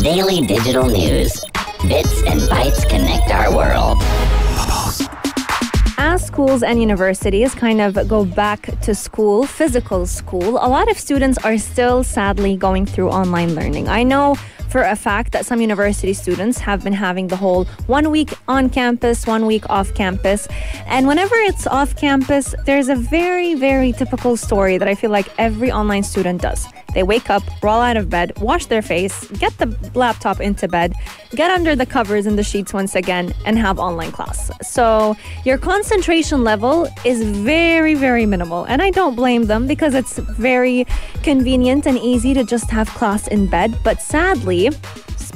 Daily digital news. Bits and bytes connect our world. As schools and universities kind of go back to school, physical school, a lot of students are still sadly going through online learning. I know for a fact that some university students have been having the whole 1 week on campus, 1 week off campus. And whenever it's off campus, there's a very, very typical story that I feel like every online student does. They wake up, roll out of bed, wash their face, get the laptop into bed, get under the covers and the sheets once again, and have online class. So your concentration level is very, very minimal. And I don't blame them because it's very convenient and easy to just have class in bed. But sadly,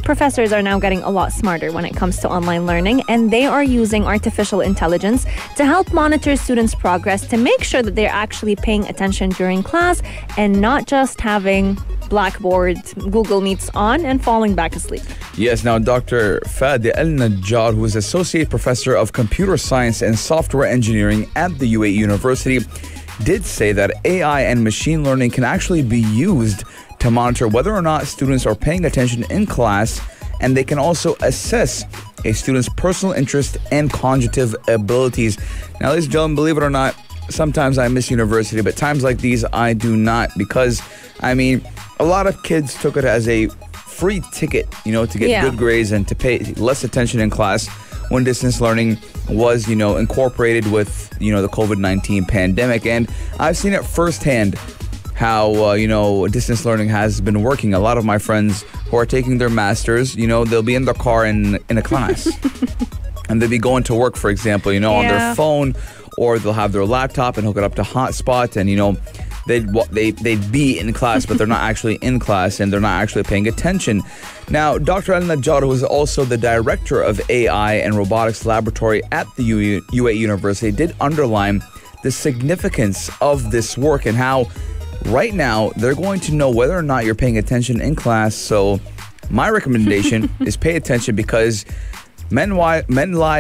professors are now getting a lot smarter when it comes to online learning, and they are using artificial intelligence to help monitor students' progress to make sure that they're actually paying attention during class and not just having Blackboard, Google Meets on and falling back asleep. Yes, now Dr. Fadi Al-Najjar, who is Associate Professor of Computer Science and Software Engineering at the UAE University, did say that AI and machine learning can actually be used to monitor whether or not students are paying attention in class, and they can also assess a student's personal interest and cognitive abilities. Now, ladies and gentlemen, believe it or not, sometimes I miss university, but times like these, I do not, because, I mean, a lot of kids took it as a free ticket, to get good grades and to pay less attention in class when distance learning was, incorporated with, the COVID-19 pandemic. And I've seen it firsthand how, distance learning has been working. A lot of my friends who are taking their masters, they'll be in their car in a class. And they'll be going to work, for example, on their phone, or they'll have their laptop and hook it up to hotspot, and, they'd be in class, but they're not actually in class, and they're not actually paying attention. Now, Dr. Al-Najjar, who is also the director of AI and Robotics Laboratory at the UAE University, did underline the significance of this work and how right now they're going to know whether or not you're paying attention in class. So my recommendation is pay attention, because men lie,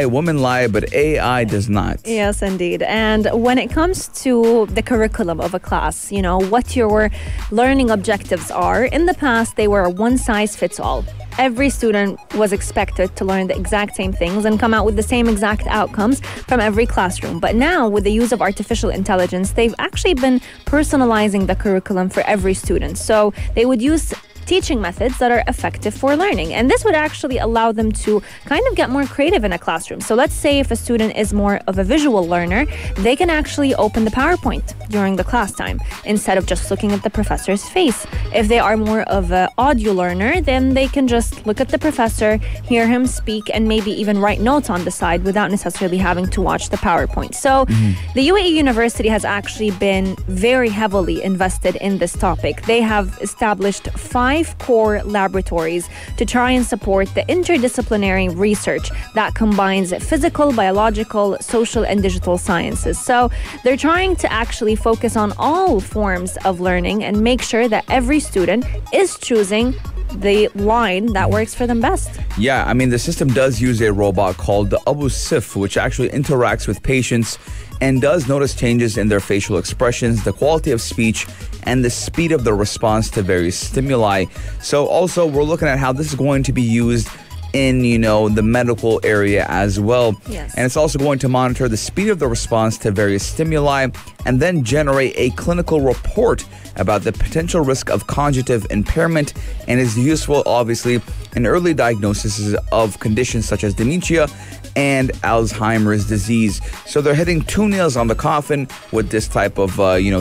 women lie, but AI does not. Yes, indeed. And when it comes to the curriculum of a class, what your learning objectives are, in the past, they were one size fits all. Every student was expected to learn the exact same things and come out with the same exact outcomes from every classroom. But now, with the use of artificial intelligence, they've actually been personalizing the curriculum for every student. So they would use teaching methods that are effective for learning. And this would actually allow them to kind of get more creative in a classroom. So let's say if a student is more of a visual learner, they can actually open the PowerPoint during the class time instead of just looking at the professor's face. If they are more of an audio learner, then they can just look at the professor, hear him speak, and maybe even write notes on the side without necessarily having to watch the PowerPoint. So the UAE University has actually been very heavily invested in this topic. They have established 5 core laboratories to try and support the interdisciplinary research that combines physical, biological, social, and digital sciences. So they're trying to actually focus on all forms of learning and make sure that every student is choosing the line that works for them best. Yeah, I mean, the system does use a robot called the Abu Sif, which actually interacts with patients and does notice changes in their facial expressions, the quality of speech, and the speed of the response to various stimuli. So also, we're looking at how this is going to be used in, the medical area as well. Yes. And it's also going to monitor the speed of the response to various stimuli and then generate a clinical report about the potential risk of cognitive impairment, and is useful, obviously, in early diagnosis of conditions such as dementia and Alzheimer's disease. So they're hitting 2 nails on the coffin with this type of,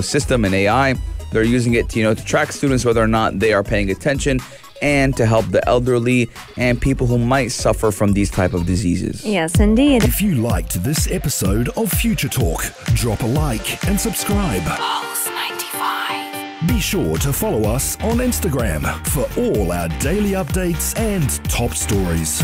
system and AI. They're using it, to track students whether or not they are paying attention, and to help the elderly and people who might suffer from these type of diseases. Yes, indeed. If you liked this episode of Future Talk, drop a like and subscribe. Pulse 95. Be sure to follow us on Instagram for all our daily updates and top stories.